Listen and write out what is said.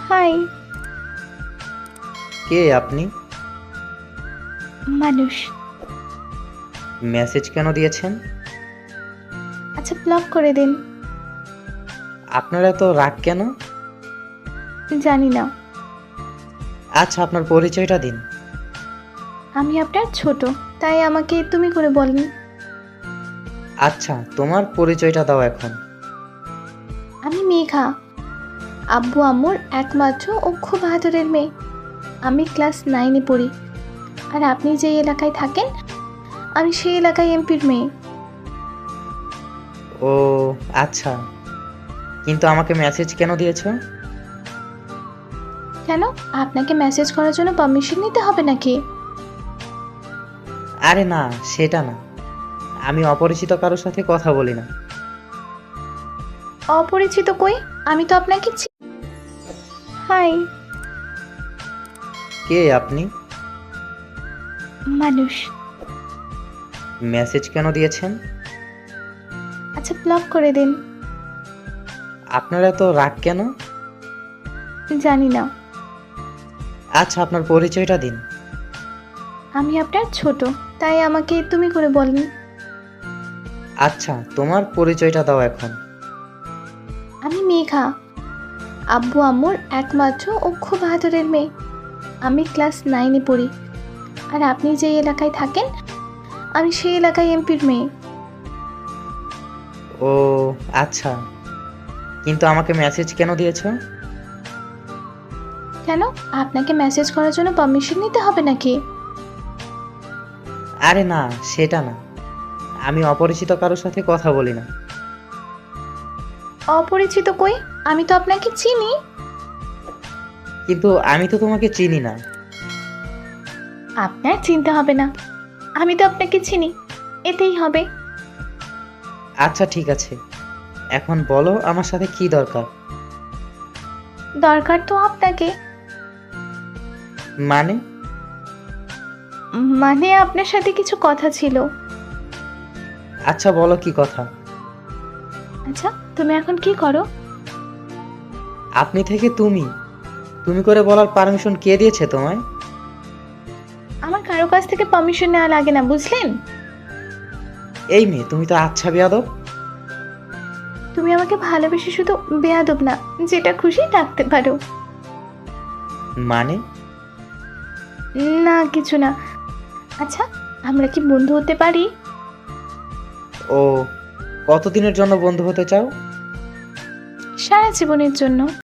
High. কে আপনি? মানুষ। Message কেন দিয়েছেন? আচ্ছা, ব্লক করে দিন। আপনার এত রাগ কেন? জানি না। আচ্ছা, আপনার পরিচয়টা দিন। আমি আপনার ছোট, তাই আমাকে তুমি করে বলেন। আচ্ছা, তোমার পরিচয়টা দাও এখন। আমি মেঘা, আব্বু আম্মুর একমাত্র ও খুব আদরের মেয়ে। আমি ক্লাস 9-এ পড়ি। আর আপনি যে এলাকায় থাকেন, আমি সেই এলাকায় এমপির মেয়ে। ও আচ্ছা, কিন্তু আমাকে মেসেজ কেন দিয়েছো? কেন? আপনাকে মেসেজ করার জন্য পারমিশন নিতে হবে নাকি? আরে না, সেটা না। আমি অপরিচিত কারোর সাথে কথা বলি না। অপরিচিত কই? আমি তো আপনাকে হাই। কে আপনি? মানুষ। মেসেজ কেন দিয়েছেন? আচ্ছা, ব্লক করে দিন। আপনার এত রাগ কেন? জানি না। আচ্ছা, আপনার পরিচয়টা দিন। আমি আপনার ছোট, তাই আমাকে তুমি করে বলেন। আচ্ছা, তোমার পরিচয়টা দাও এখন। আমি মেঘা, আব্বু আম্মুর একমাত্র ও খুব আদরের মেয়ে। আমি ক্লাস 9-এ পড়ি। আর আপনি যে এলাকায় থাকেন, আমি সেই এলাকায় এমপির মেয়ে। ও আচ্ছা, কিন্তু আমাকে মেসেজ কেন দিয়েছো? কেন? আপনাকে মেসেজ করার জন্য পারমিশন নিতে হবে নাকি? আরে না, সেটা না। আমি অপরিচিত কারোর সাথে কথা বলি না। অপরিচিত কই? আমি তো আপনাকে চিনি। কিন্তু আমি তো তোমাকে চিনি না। আপনার চিনতে হবে না, আমি তো আপনাকে চিনি, এতেই হবে। আচ্ছা ঠিক আছে, এখন বলো আমার সাথে কি দরকার? দরকার তো আপনাকে। মানে? মানে আপনার সাথে কিছু কথা ছিল। আচ্ছা বলো কি কথা। আচ্ছা, তুমি এখন কি করো? আপনি থেকে তুমি তুমি করে বলার পারমিশন কে দিয়েছে তোমায়? আমার কারো কাছ থেকে পারমিশন নেওয়া লাগে না, বুঝলেন? এই মেয়ে, তুমি তো আচ্ছা বেয়াদব। তুমি আমাকে ভালোবেসে শুধু বেয়াদব না, যেটা খুশি ডাকতে পারো। মানে? না, কিছু না। আচ্ছা, আমরা কি বন্ধু হতে পারি? ও, কতদিনের জন্য বন্ধু হতে চাও? সারা জীবনের জন্য।